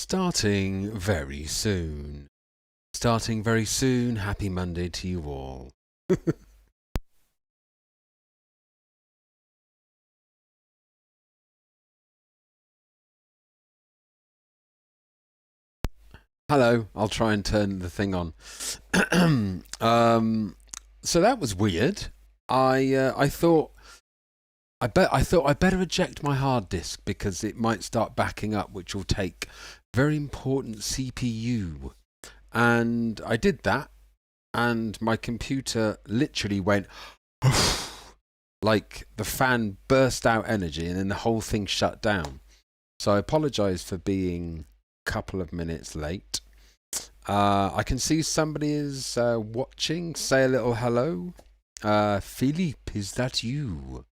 Starting very soon. Starting very soon. Happy Monday to you all. Hello. I'll try and turn the thing on. So that was weird. I thought I'd better eject my hard disk because it might start backing up, which will take very important CPU. And I did that, and my computer literally went like the fan burst out energy, and then the whole thing shut down. So I apologise for being a couple of minutes late. I can see somebody is watching. Say a little hello. Philippe, is that you?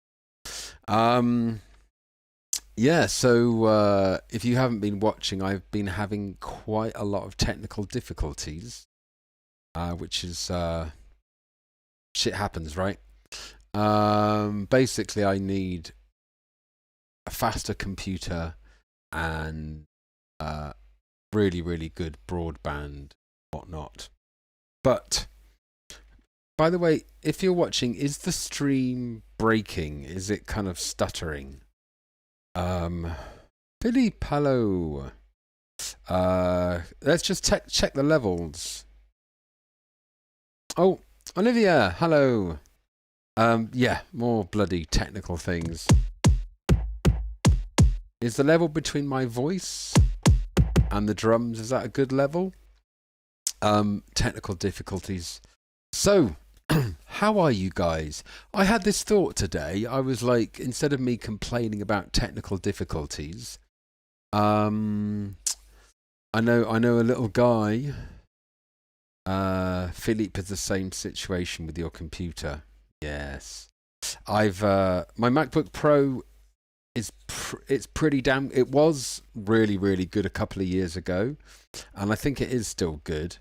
Yeah, so if you haven't been watching, I've been having quite a lot of technical difficulties, which is shit happens, right? Basically, I need a faster computer and really, really good broadband, whatnot. But by the way, if you're watching, is the stream breaking? Is it kind of stuttering? Philippe, hello. Let's just check the levels. Oh, Olivia, hello. Yeah, more bloody technical things. Is the level between my voice and the drums, is that a good level? Technical difficulties. So, how are you guys? I had this thought today. I was like, instead of me complaining about technical difficulties, I know a little guy. Philippe is the same situation with your computer. Yes, I've my MacBook Pro is it's pretty damn. It was really, really good a couple of years ago, and I think it is still good.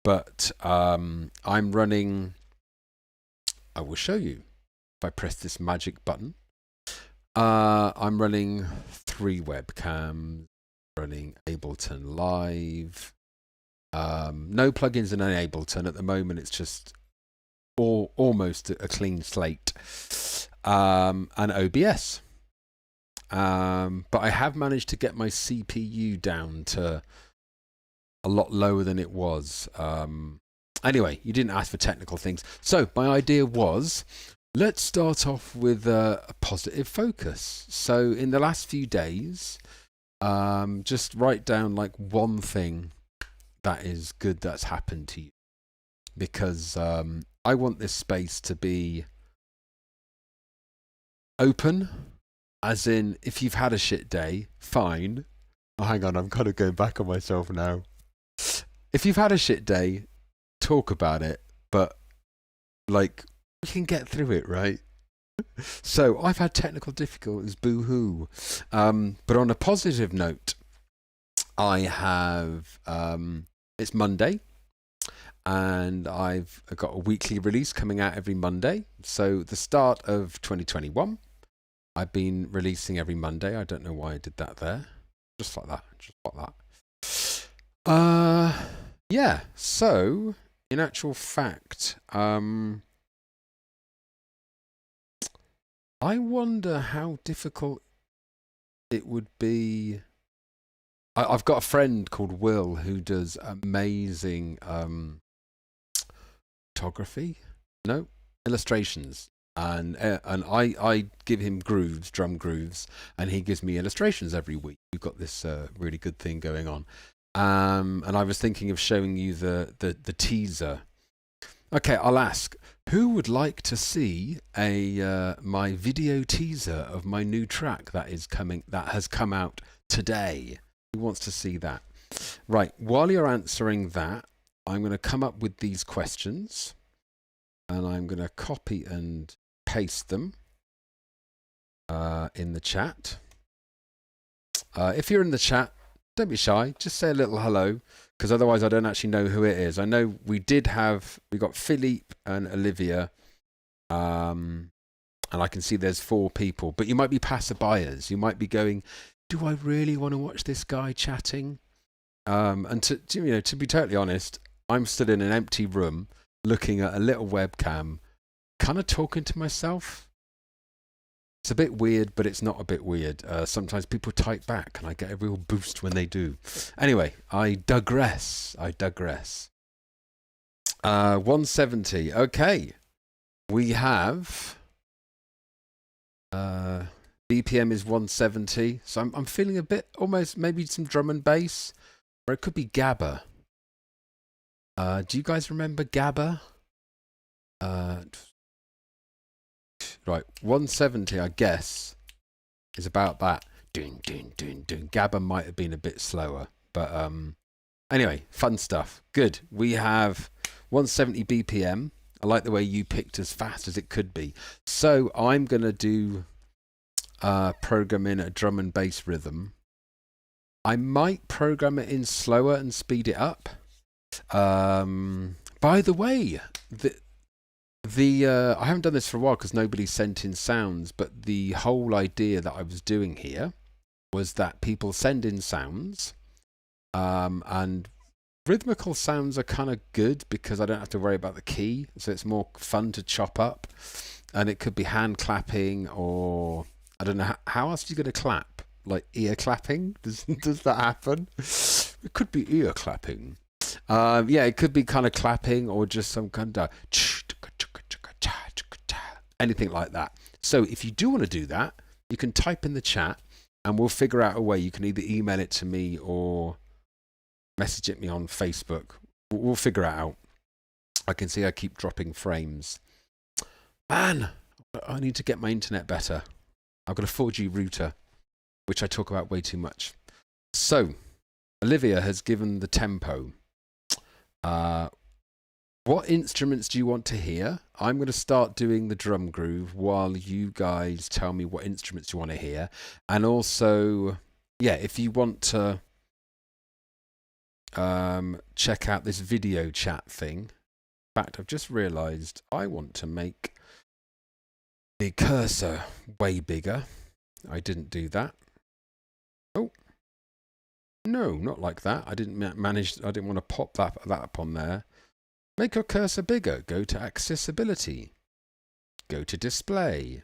But I'm running. I will show you if I press this magic button. I'm running 3 webcams, running Ableton Live. No plugins in Ableton at the moment. It's just almost a clean slate. And OBS. But I have managed to get my CPU down to a lot lower than it was. Anyway, you didn't ask for technical things. So my idea was, let's start off with a positive focus. So in the last few days, just write down like one thing that is good that's happened to you. Because I want this space to be open, as in, if you've had a shit day, fine. Oh, hang on, I'm kind of going back on myself now. If you've had a shit day, talk about it, but like, we can get through it, right? So I've had technical difficulties, boo-hoo. But on a positive note, I have it's Monday, and I've got a weekly release coming out every Monday. So the start of 2021, I've been releasing every Monday. I don't know why I did that there. Just like that. Yeah, so in actual fact, I wonder how difficult it would be. I've got a friend called Will who does amazing photography, illustrations, and I give him grooves, drum grooves, and he gives me illustrations every week. We've got this really good thing going on. And I was thinking of showing you the teaser. Okay, I'll ask, who would like to see my video teaser of my new track that has come out today? Who wants to see that? Right, while you're answering that, I'm going to come up with these questions, and I'm going to copy and paste them in the chat. If you're in the chat, don't be shy. Just say a little hello, because otherwise I don't actually know who it is. I know we got Philippe and Olivia, and I can see there's 4 people, but you might be passerbyers. You might be going, do I really want to watch this guy chatting? And to be totally honest, I'm stood in an empty room looking at a little webcam, kind of talking to myself. It's a bit weird, but it's not a bit weird. Sometimes people type back, and I get a real boost when they do. Anyway, I digress. 170. Okay. We have BPM is 170. So I'm feeling a bit, almost maybe some drum and bass, or it could be gabba. Do you guys remember gabba? Right, 170, I guess, is about that. Doon, doon, doon, doon. Gabba might have been a bit slower, but anyway, fun stuff. Good. We have 170 BPM. I like the way you picked as fast as it could be. So I'm going to do program in a drum and bass rhythm. I might program it in slower and speed it up. By the way, I haven't done this for a while because nobody sent in sounds, but the whole idea that I was doing here was that people send in sounds, and rhythmical sounds are kind of good because I don't have to worry about the key, so it's more fun to chop up. And it could be hand clapping, or I don't know, how else are you going to clap? Like ear clapping? Does that happen? It could be ear clapping. Yeah, it could be kind of clapping, or just some kind of anything like that. So if you do want to do that, you can type in the chat and we'll figure out a way. You can either email it to me or message it me on Facebook. We'll figure it out. I can see I keep dropping frames. Man, I need to get my internet better. I've got a 4G router, which I talk about way too much. So, Olivia has given the tempo. What instruments do you want to hear? I'm going to start doing the drum groove while you guys tell me what instruments you want to hear. And also, yeah, if you want to check out this video chat thing. In fact, I've just realized I want to make the cursor way bigger. I didn't do that. Oh, no, not like that. I didn't want to pop that up on there. Make your cursor bigger. Go to accessibility. Go to display.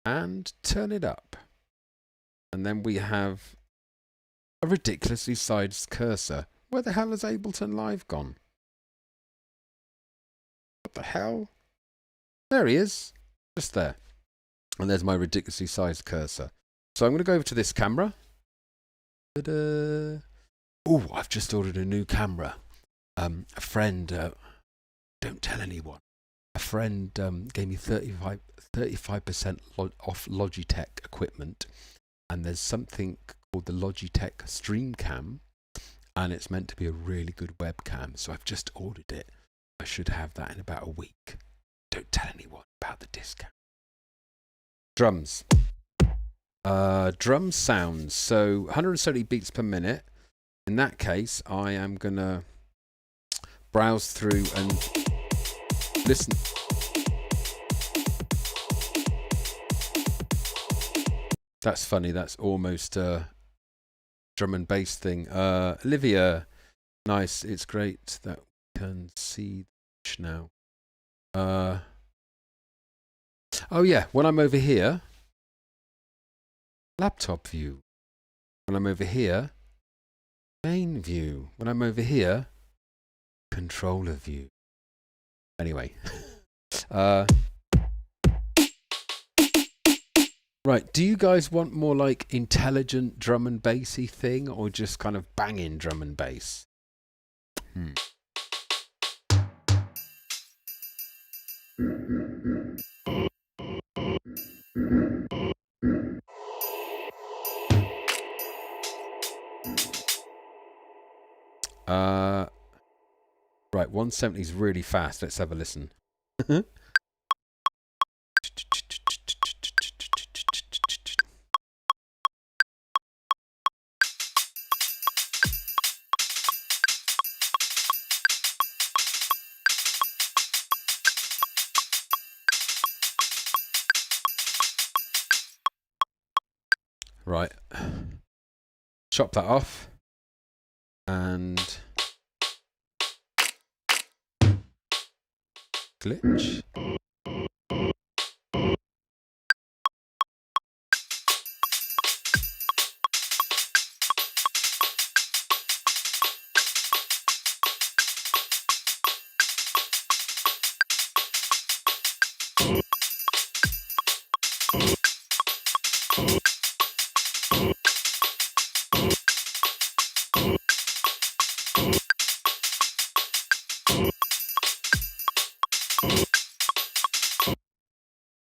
And turn it up. And then we have a ridiculously sized cursor. Where the hell has Ableton Live gone? What the hell? There he is. Just there. And there's my ridiculously sized cursor. So I'm going to go over to this camera. Ta-da. Oh, I've just ordered a new camera. A friend, don't tell anyone. A friend gave me 35% off Logitech equipment, and there's something called the Logitech Streamcam, and it's meant to be a really good webcam. So I've just ordered it. I should have that in about a week. Don't tell anyone about the discount. Drums. Drum sounds. So 170 beats per minute. In that case, I am gonna browse through and listen. That's funny. That's almost a drum and bass thing. Olivia, nice. It's great that we can see now. Oh yeah, when I'm over here, laptop view. When I'm over here, main view. When I'm over here, controller view. Anyway. Right, do you guys want more like intelligent drum and bassy thing, or just kind of banging drum and bass? Right, 170 is really fast. Let's have a listen. Right. Chop that off. and glitch.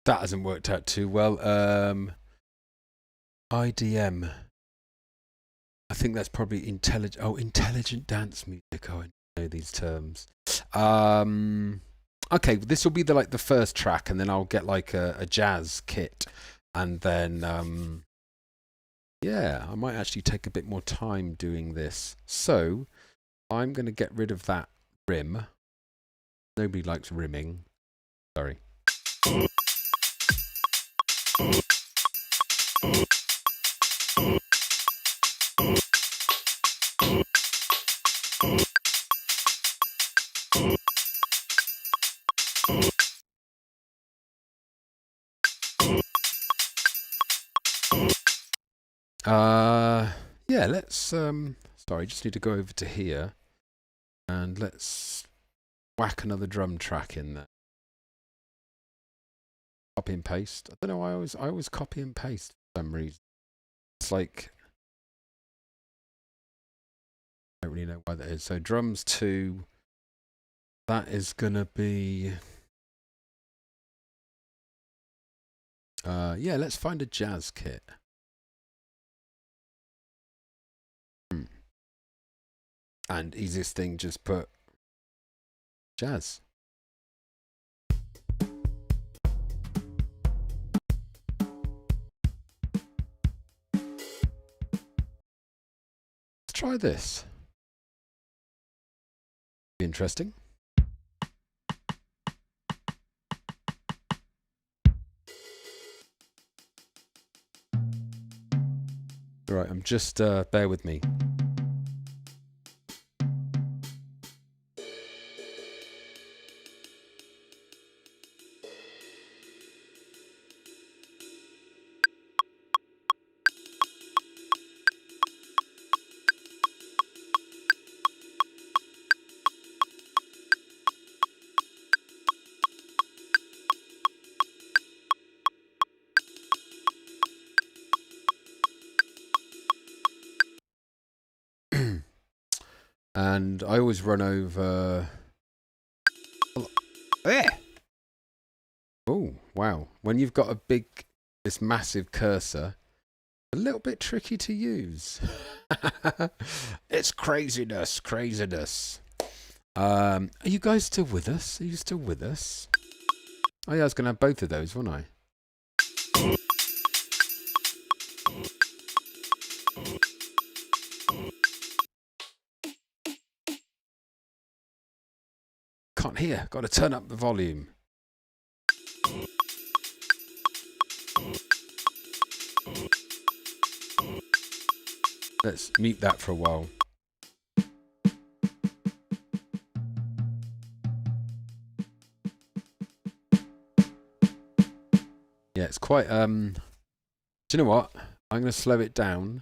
That hasn't worked out too well. IDM. I think that's probably intelligent. Oh, intelligent dance music. Oh, I know these terms. Okay, this will be the first track, and then I'll get like a jazz kit, and then yeah, I might actually take a bit more time doing this. So I'm going to get rid of that rim. Nobody likes rimming. Sorry. Yeah, let's sorry, just need to go over to here and let's whack another drum track in there. Copy and paste. I don't know, I always copy and paste for some reason. It's like I don't really know why that is. So drums 2, that is gonna be yeah, let's find a jazz kit. And easiest thing, just put jazz. Let's try this. Be interesting. Right, I'm just bear with me. And I always run over. Oh, wow. When you've got this massive cursor, a little bit tricky to use. It's craziness. Are you guys still with us? Are you still with us? Oh yeah, I was going to have both of those, wasn't I? Can't hear. Got to turn up the volume. Let's mute that for a while. Yeah, it's quite do you know what? I'm going to slow it down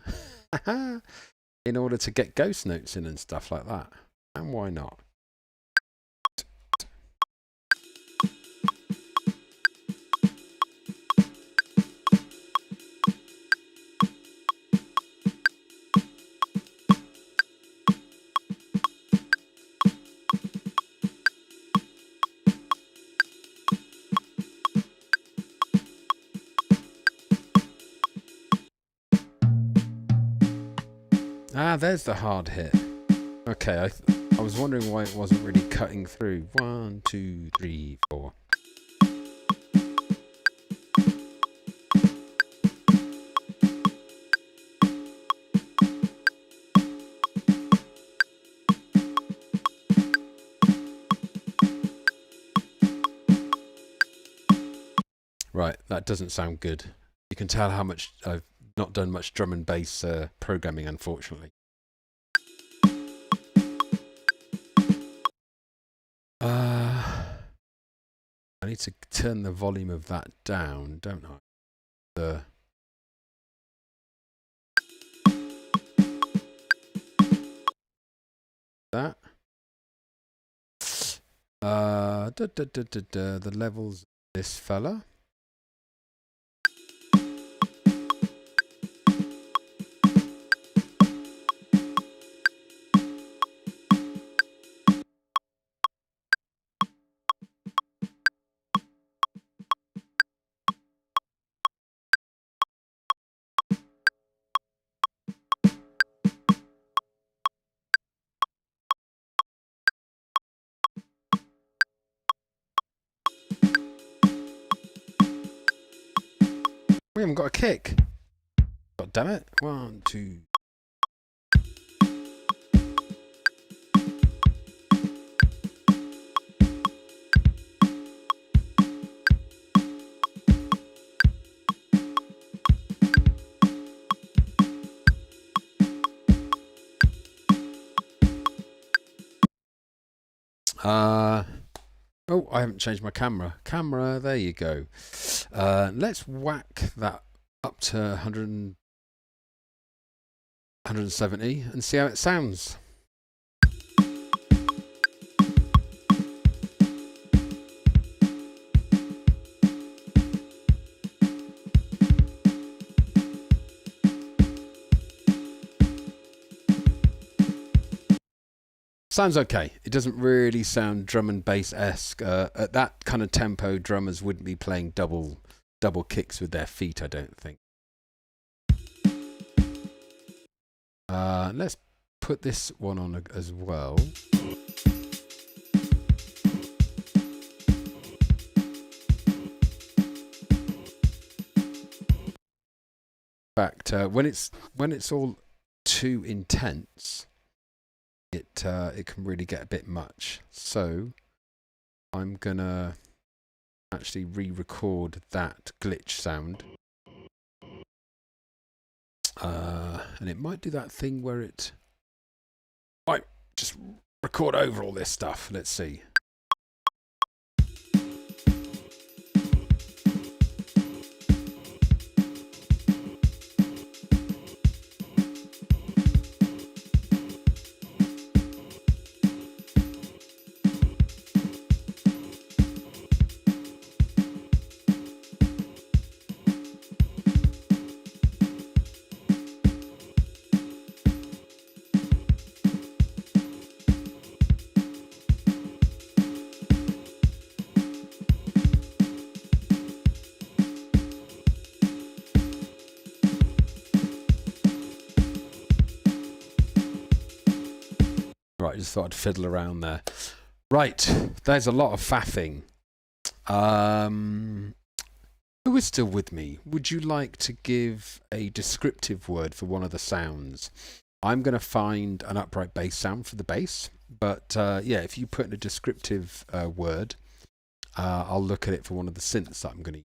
in order to get ghost notes in and stuff like that. And why not? Ah, there's the hard hit. Okay, I was wondering why it wasn't really cutting through. 1, 2, 3, 4. Right, that doesn't sound good. You can tell how much I've not done much drum and bass programming, unfortunately. I need to turn the volume of that down, don't I? That. The levels. This fella. We haven't got a kick. God damn it. 1, 2. Oh, I haven't changed my camera. Camera, there you go. Let's whack that up to 170 and see how it sounds. Sounds okay. It doesn't really sound drum and bass-esque. At that kind of tempo, drummers wouldn't be playing double kicks with their feet, I don't think. Let's put this one on as well. In fact, when it's all too intense, it can really get a bit much. So I'm gonna actually re-record that glitch sound, and it might do that thing where it might just record over all this stuff. Let's see. Right, I just thought I'd fiddle around there. Right, there's a lot of faffing. Who is still with me? Would you like to give a descriptive word for one of the sounds? I'm going to find an upright bass sound for the bass, but yeah, if you put in a descriptive word, I'll look at it for one of the synths that I'm going to use.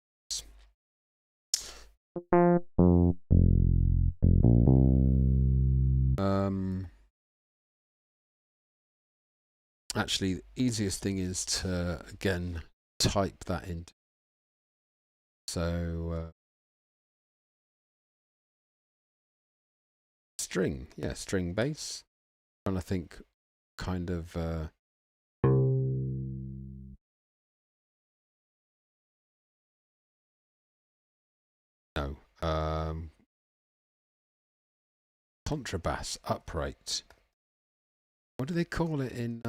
Actually, the easiest thing is to, again, type that in. So, string, yeah, string bass. I'm trying to think kind of... no. Contrabass, upright. What do they call it in...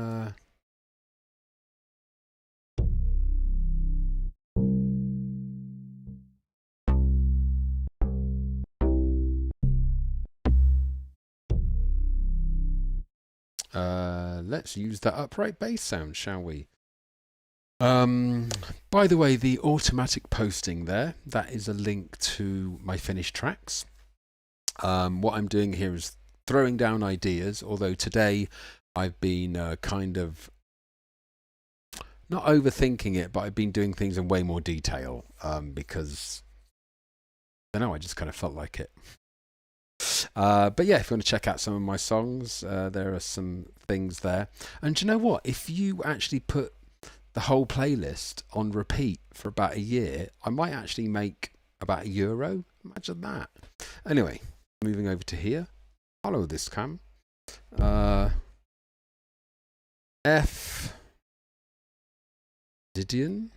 let's use that upright bass sound, shall we? By the way, the automatic posting there, that is a link to my finished tracks. What I'm doing here is throwing down ideas, although today I've been kind of not overthinking it, but I've been doing things in way more detail because I don't know, I just kind of felt like it. But yeah, if you want to check out some of my songs, there are some things there. And do you know what? If you actually put the whole playlist on repeat for about a year, I might actually make about €1. Imagine that. Anyway, moving over to here. Follow this cam. F. Didion.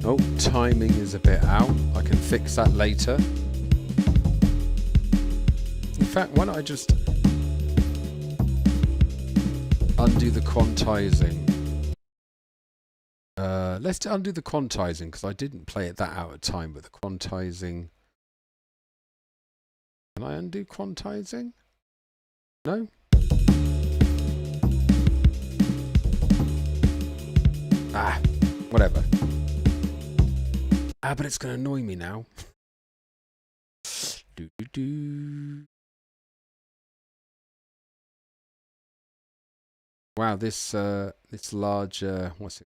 Oh, timing is a bit out. I can fix that later. In fact, why don't I just undo the quantizing? Let's undo the quantizing because I didn't play it that out of time, but the quantizing. Can I undo quantizing? No? Ah, whatever. Ah, but it's going to annoy me now. Wow, this large what's it?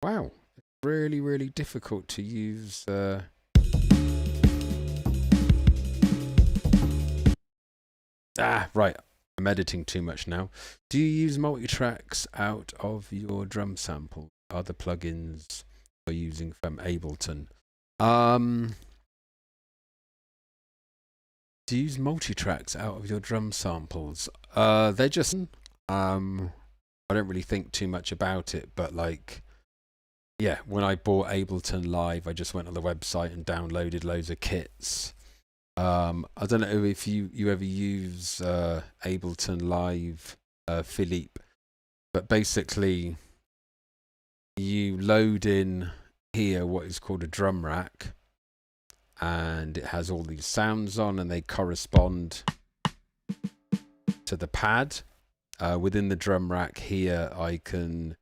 Wow, it's really, really difficult to use. Right. I'm editing too much now. Do you use multi-tracks out of your drum sample? Are the plugins you're using from Ableton? Do you use multi-tracks out of your drum samples? They're just I don't really think too much about it, but like, yeah, when I bought Ableton Live, I just went on the website and downloaded loads of kits. I don't know if you ever use Ableton Live, Philippe, but basically you load in here what is called a drum rack, and it has all these sounds on, and they correspond to the pad. Within the drum rack here, I can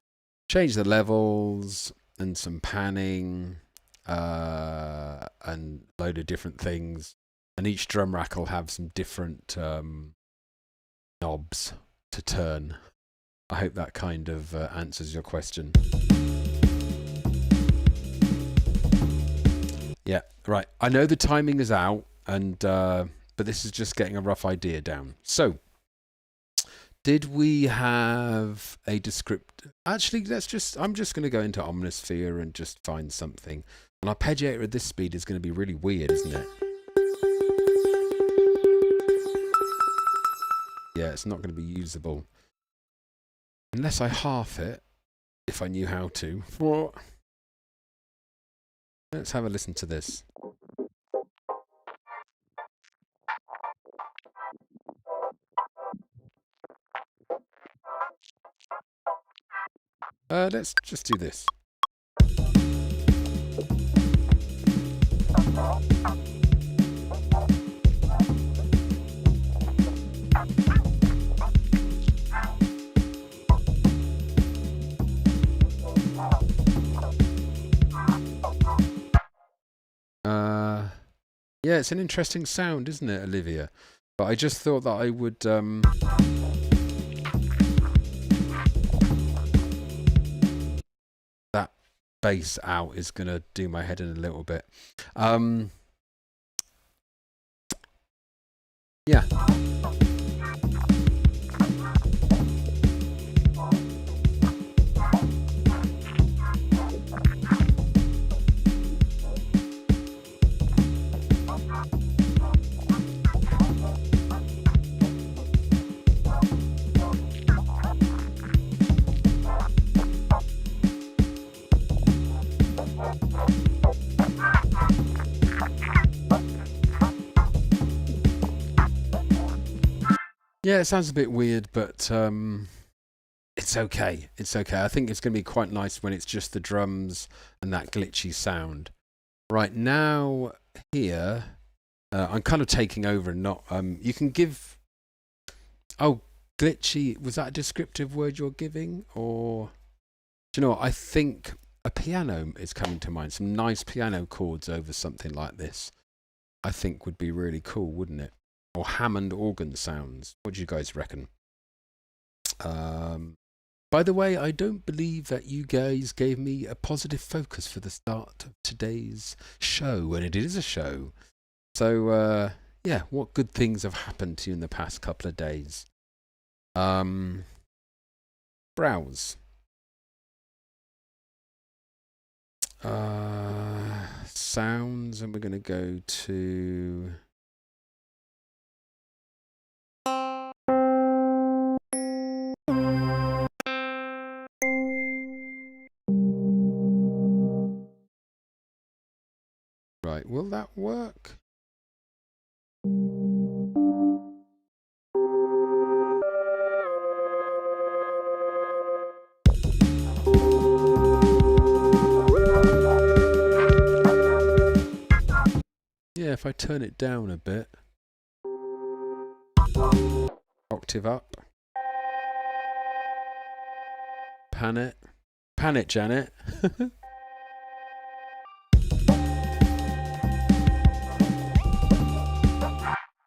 change the levels and some panning and a load of different things. And each drum rack will have some different knobs to turn. I hope that kind of answers your question. Yeah, right. I know the timing is out, and but this is just getting a rough idea down. So, did we have a descriptor? Actually, I'm just going to go into Omnisphere and just find something. An arpeggiator at this speed is going to be really weird, isn't it? Yeah, it's not going to be usable. Unless I half it, if I knew how to. What? Let's have a listen to this. Let's just do this. Yeah, it's an interesting sound, isn't it, Olivia? But I just thought that I would that bass out is gonna do my head in a little bit. Yeah. Yeah, it sounds a bit weird, but it's okay. It's okay. I think it's going to be quite nice when it's just the drums and that glitchy sound. Right now, here, I'm kind of taking over and not. You can give. Oh, glitchy. Was that a descriptive word you're giving, or do you know what? I think a piano is coming to mind. Some nice piano chords over something like this, I think would be really cool, wouldn't it? Or Hammond organ sounds. What do you guys reckon? By the way, I don't believe that you guys gave me a positive focus for the start of today's show, and it is a show. So, yeah, what good things have happened to you in the past couple of days? Browse. Sounds, and we're going to go to... Right, will that work? Yeah, if I turn it down a bit. Octave up. Pan it. Pan it, Janet.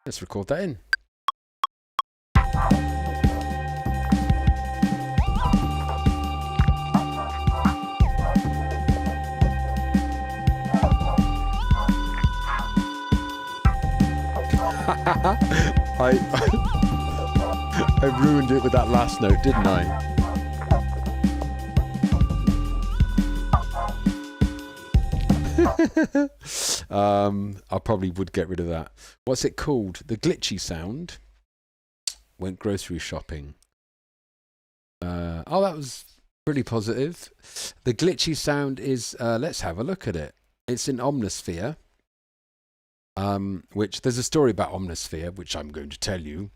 Let's record that in. I ruined it with that last note, didn't I? I probably would get rid of that. What's it called? The glitchy sound. Went grocery shopping. Oh, that was pretty positive. The glitchy sound is, let's have a look at it. It's in Omnisphere. Which there's a story about Omnisphere, which I'm going to tell you.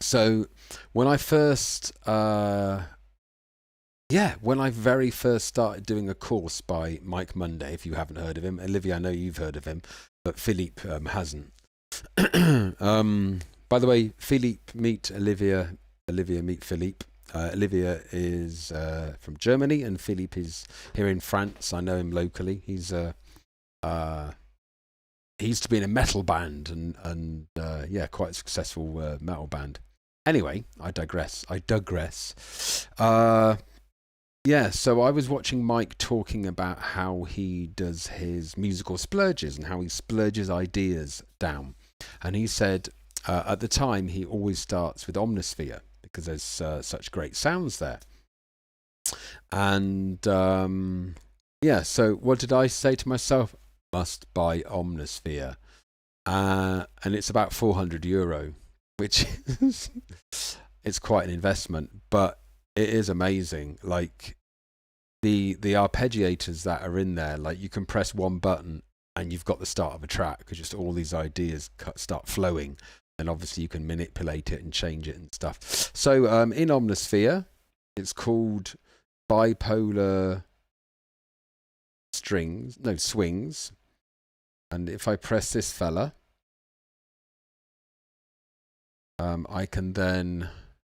So when I first, when I very first started doing a course by Mike Monday, if you haven't heard of him, Olivia, I know you've heard of him, but Philippe hasn't. By the way, Philippe meet Olivia, Olivia meet Philippe. Olivia is from Germany, and Philippe is here in France. I know him locally. He's he used to be in a metal band, and quite a successful metal band. Anyway, I digress. So I was watching Mike talking about how he does his musical splurges and how he splurges ideas down. And he said at the time he always starts with Omnisphere because there's such great sounds there. And so what did I say to myself? Must buy Omnisphere. And it's about €400, which is it's quite an investment, but it is amazing. Like the arpeggiators that are in there, like you can press one button and you've got the start of a track because just all these ideas start flowing, and obviously you can manipulate it and change it and stuff. So in Omnisphere, it's called bipolar swings. And if I press this fella, I can then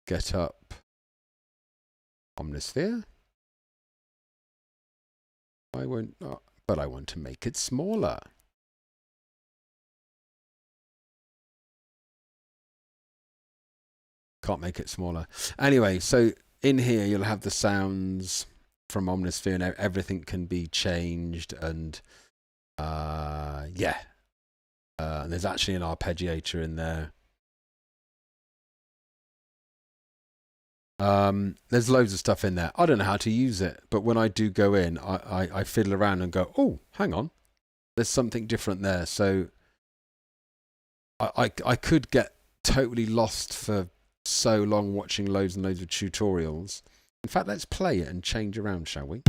get up Omnisphere. I won't, but I want to make it smaller. Can't make it smaller. Anyway, so in here you'll have the sounds from Omnisphere, and everything can be changed, and and there's actually an arpeggiator in there. There's loads of stuff in there. I don't know how to use it, but when I do go in, I fiddle around and go, oh, hang on, there's something different there. So I could get totally lost for so long watching loads and loads of tutorials. In fact, let's play it and change around, shall we?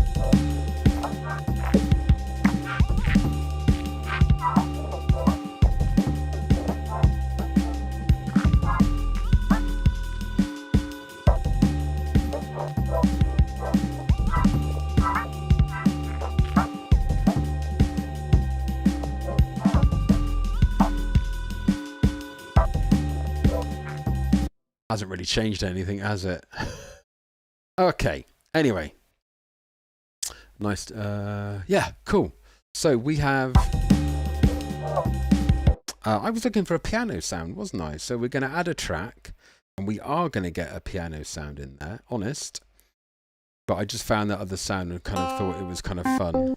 Hasn't really changed anything, has it? Okay. Anyway. Nice. Yeah, cool. So we have... I was looking for a piano sound, wasn't I? So we're going to add a track, and we are going to get a piano sound in there, honest. But I just found that other sound and kind of thought it was kind of fun.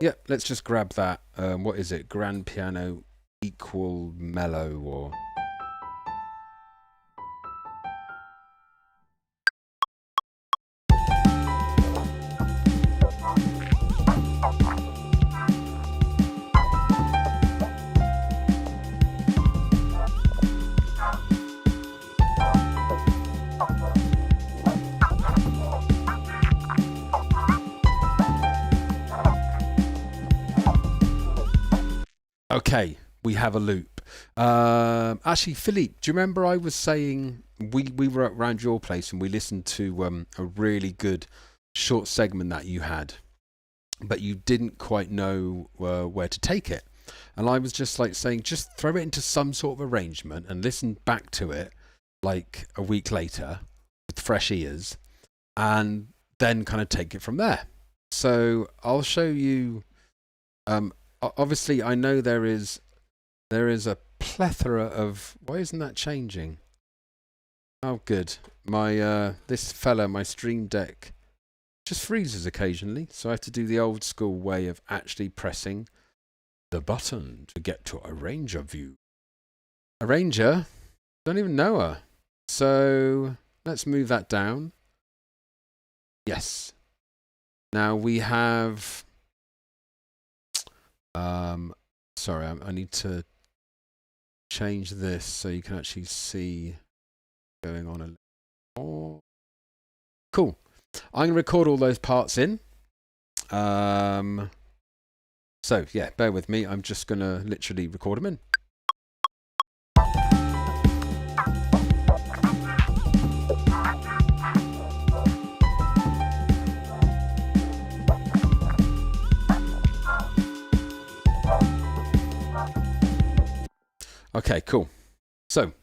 Yep, let's just grab that. What is it? Grand piano equal mellow or... Okay, we have a loop. Actually, Philippe, do you remember I was saying we were around your place and we listened to a really good short segment that you had, but you didn't quite know where to take it. And I was just like saying, just throw it into some sort of arrangement and listen back to it like a week later with fresh ears and then kind of take it from there. So I'll show you... obviously, I know there is a plethora of... Why isn't that changing? Oh, good. My this fella, my Stream Deck, just freezes occasionally, so I have to do the old school way of actually pressing the button to get to arranger view. Arranger? Don't even know her. So let's move that down. Yes. Now we have... sorry, I need to change this so you can actually see going on a little more. Cool. I'm going to record all those parts in. So yeah, bear with me. I'm just going to literally record them in. Okay, cool. So,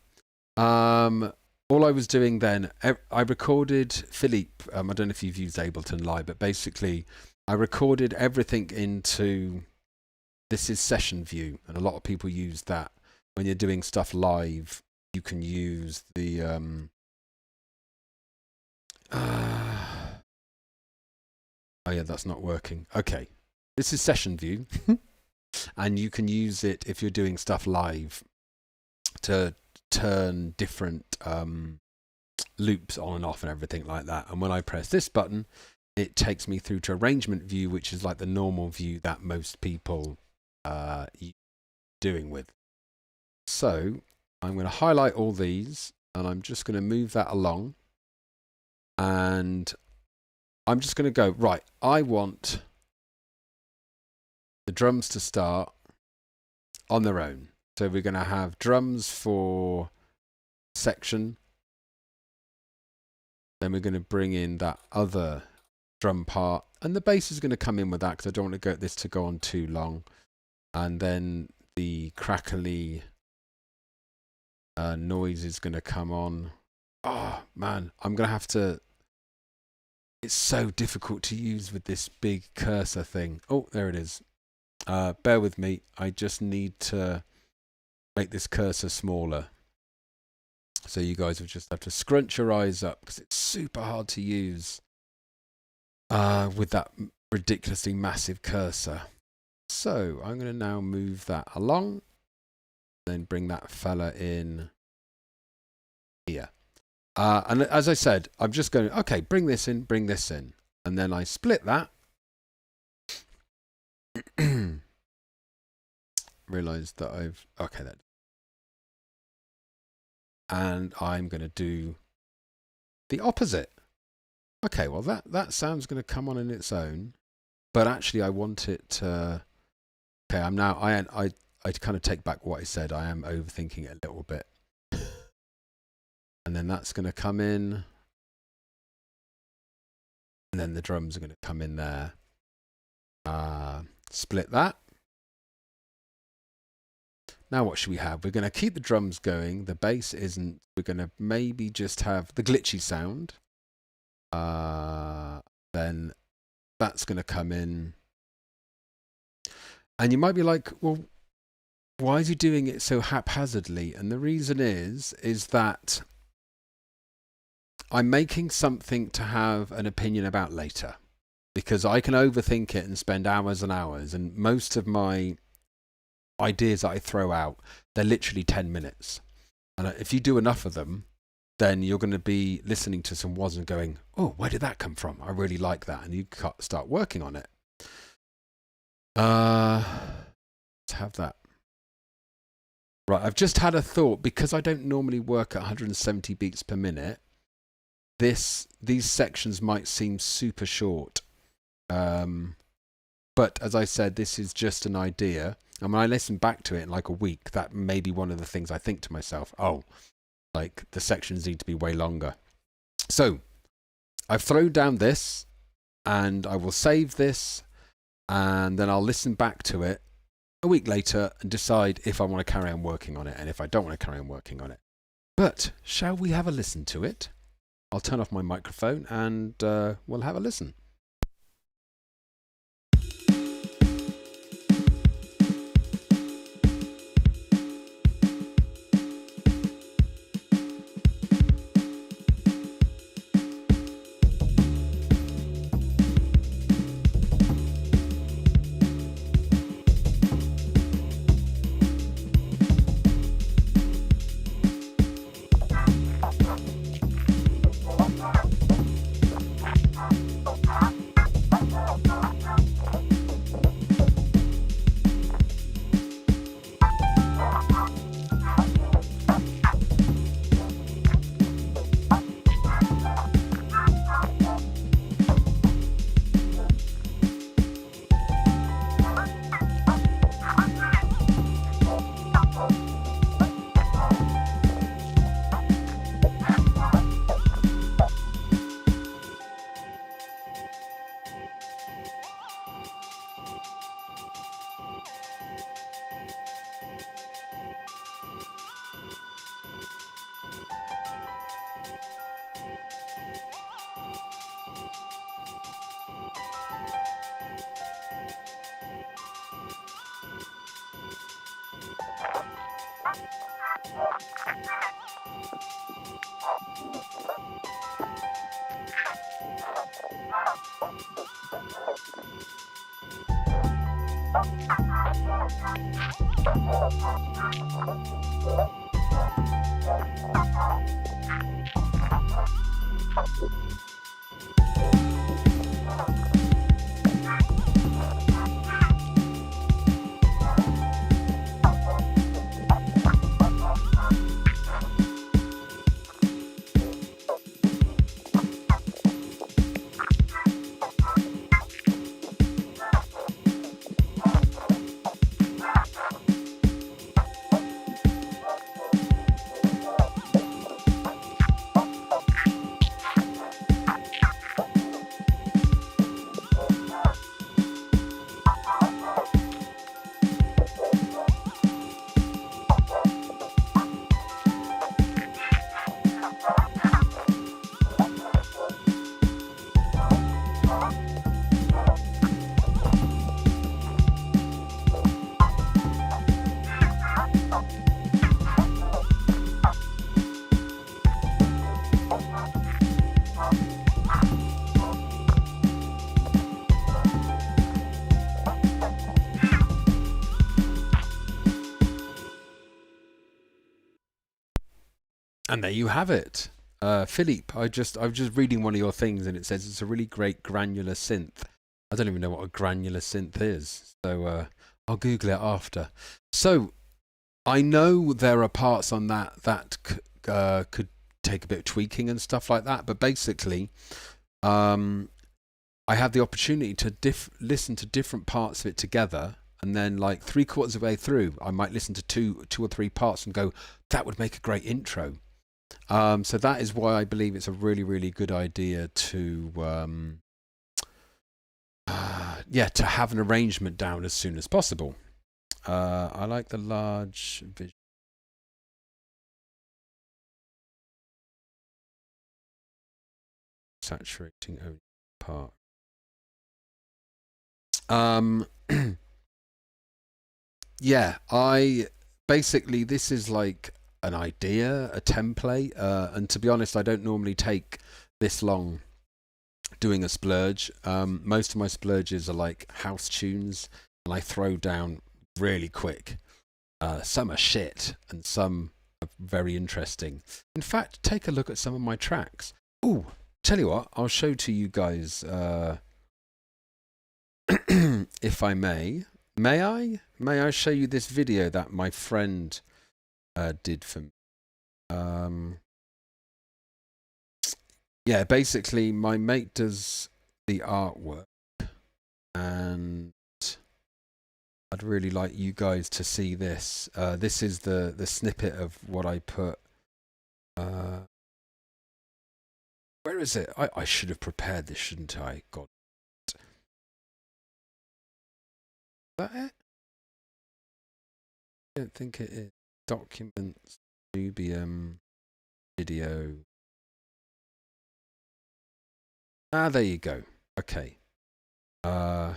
all I was doing then, I recorded Philippe. I don't know if you've used Ableton Live, but basically, I recorded everything into... This is session view, and a lot of people use that. When you're doing stuff live, you can use the... oh yeah, that's not working. Okay, this is session view, and you can use it if you're doing stuff live to turn different loops on and off and everything like that. And when I press this button, it takes me through to arrangement view, which is like the normal view that most people doing with. So I'm going to highlight all these and I'm just going to move that along, and I'm just going to go, right, I want the drums to start on their own. So we're going to have drums for section. Then we're going to bring in that other drum part. And the bass is going to come in with that because I don't want this to go on too long. And then the crackly noise is going to come on. Oh, man. I'm going to have to... It's so difficult to use with this big cursor thing. Oh, there it is. Bear with me. I just need to... make this cursor smaller, so you guys will just have to scrunch your eyes up because it's super hard to use with that ridiculously massive cursor. So I'm going to now move that along, then bring that fella in here. And as I said, I'm just going, okay, bring this in, and then I split that. Realized that okay, that. And I'm going to do the opposite. Okay, well that sound's going to come on in its own, but actually I want it to... Okay, I'm now... I kind of take back what I said. I am overthinking it a little bit. And then that's going to come in. And then the drums are going to come in there. Split that. Now what should we have? We're going to keep the drums going. The bass isn't. We're going to maybe just have the glitchy sound. Then that's going to come in. And you might be like, well, why is he doing it so haphazardly? And the reason is that I'm making something to have an opinion about later, because I can overthink it and spend hours and hours. And most of my ideas that I throw out, they're literally 10 minutes. And if you do enough of them, then you're going to be listening to some was and going, oh, where did that come from? I really like that. And you start working on it. Let's have that. Right, I've just had a thought, because I don't normally work at 170 beats per minute. These sections might seem super short. But as I said, this is just an idea. And when I listen back to it in like a week, that may be one of the things I think to myself, oh, like the sections need to be way longer. So I've thrown down this, and I will save this, and then I'll listen back to it a week later and decide if I want to carry on working on it and if I don't want to carry on working on it. But shall we have a listen to it? I'll turn off my microphone and we'll have a listen. And there you have it. Philippe, I was just reading one of your things and it says it's a really great granular synth. I don't even know what a granular synth is. So I'll Google it after. So I know there are parts on that could take a bit of tweaking and stuff like that. But basically, I have the opportunity to listen to different parts of it together. And then like 3/4 of the way through, I might listen to two or three parts and go, that would make a great intro. So that is why I believe it's a really, really good idea to to have an arrangement down as soon as possible. I like the large vision. Saturating only part. Yeah, I basically this is like an idea, a template, and to be honest, I don't normally take this long doing a splurge. Most of my splurges are like house tunes, and I throw down really quick. Some are shit, and some are very interesting. In fact, take a look at some of my tracks. Ooh, tell you what, I'll show to you guys, if I may. May I? May I show you this video that my friend did for me? Yeah, basically, my mate does the artwork, and I'd really like you guys to see this. This is the snippet of what I put. Where is it? I should have prepared this, shouldn't I? God. Is that it? I don't think it is. Documents, Nubium, video. Ah, there you go. Okay. How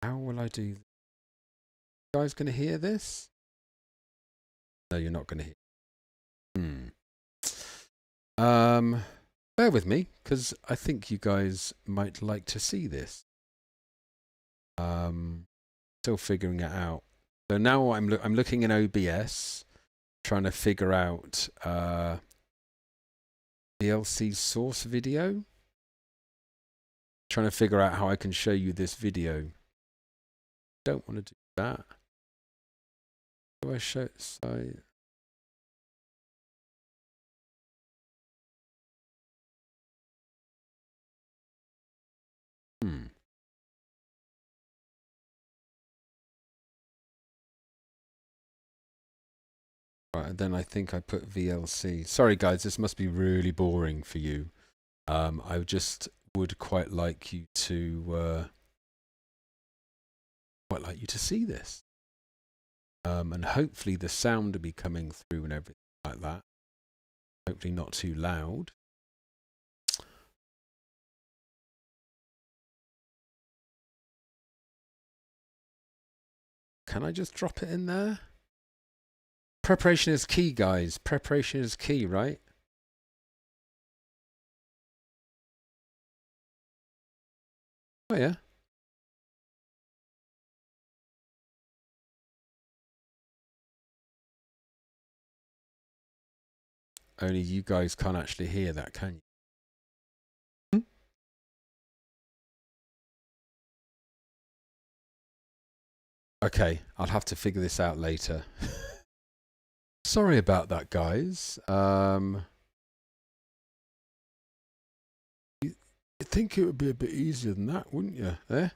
will I do this? You guys gonna hear this? No, you're not gonna hear. Bear with me, because I think you guys might like to see this. Still figuring it out. So now I'm looking in OBS, trying to figure out VLC source video. Trying to figure out how I can show you this video. Don't want to do that. Do I show site? Right, and then I think I put VLC. Sorry guys, this must be really boring for you. I just would quite like you to see this. And hopefully the sound will be coming through and everything like that. Hopefully not too loud. Can I just drop it in there? Preparation is key, guys. Preparation is key, right? Oh, yeah. Only you guys can't actually hear that, can you? Okay, I'll have to figure this out later. Sorry about that, guys. You'd think it would be a bit easier than that, wouldn't you? There.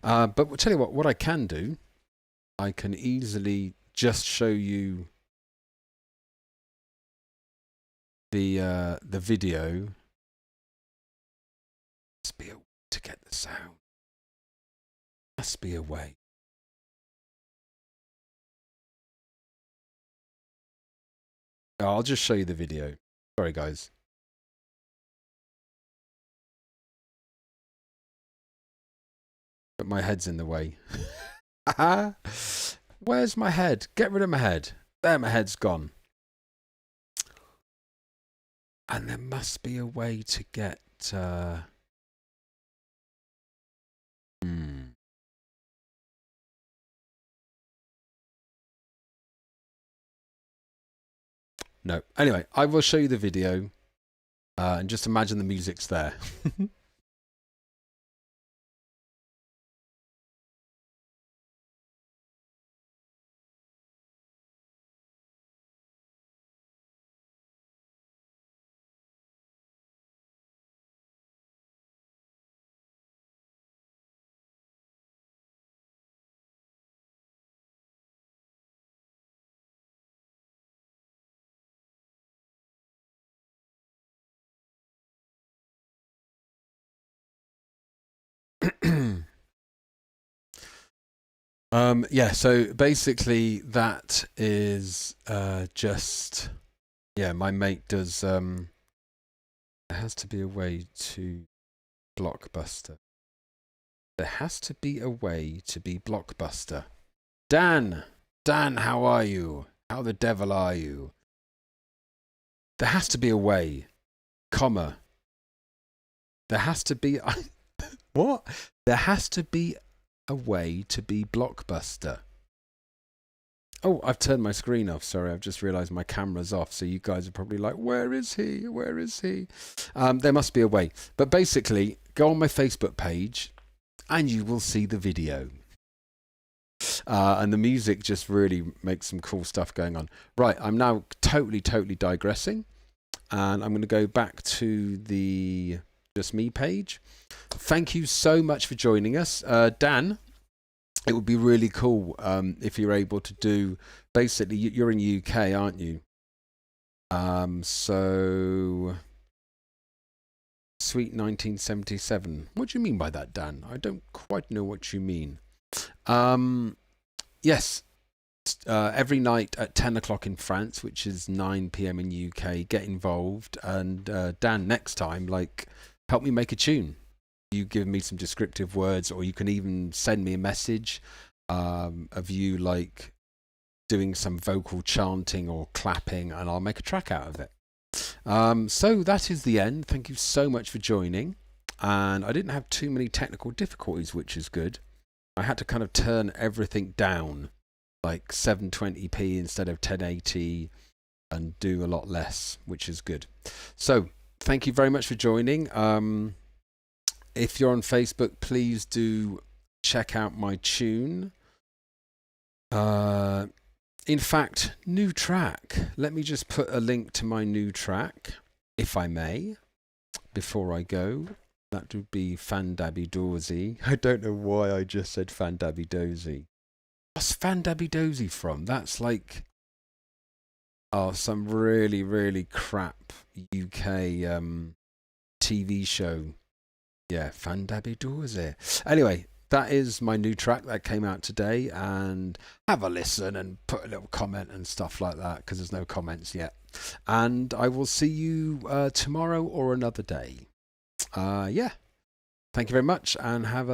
But we'll tell you what I can do, I can easily just show you the video. Must be a way to get the sound. Must be a way. I'll just show you the video. Sorry, guys. But my head's in the way. Where's my head? Get rid of my head. There, my head's gone. And there must be a way to get... No. Anyway, I will show you the video. And just imagine the music's there. Yeah, so basically that is just yeah, my mate does there has to be a way to Blockbuster. There has to be a way to be Blockbuster. Dan, Dan, how are you? How the devil are you? There has to be a way, comma. There has to be what? There has to be a way to be Blockbuster. Oh, I've turned my screen off. Sorry, I've just realised my camera's off. So you guys are probably like, where is he? Where is he? There must be a way. But basically, go on my Facebook page and you will see the video. And the music just really makes some cool stuff going on. Right, I'm now totally digressing. And I'm going to go back to the Just Me page. Thank you so much for joining us. Dan, it would be really cool if you're able to do, basically, you're in UK, aren't you? So, Sweet 1977. What do you mean by that, Dan? I don't quite know what you mean. Yes, every night at 10 o'clock in France, which is 9 p.m. in UK, get involved. And Dan, next time, like, help me make a tune. You give me some descriptive words, or you can even send me a message of you like doing some vocal chanting or clapping, and I'll make a track out of it. So that is the end. Thank you so much for joining. And I didn't have too many technical difficulties, which is good. I had to kind of turn everything down, like 720p instead of 1080, and do a lot less, which is good. So thank you very much for joining. If you're on Facebook, please do check out my tune. In fact, new track. Let me just put a link to my new track, if I may, before I go. That would be Fandabby Dozy. I don't know why I just said Fandabby Dozy. What's Fandabby Dozy from? That's like, oh, some really crap UK TV show. Yeah, Fandabby Dozy. Anyway, that is my new track that came out today, and have a listen and put a little comment and stuff like that, because there's no comments yet. And I will see you tomorrow or another day. Yeah. Thank you very much, and have a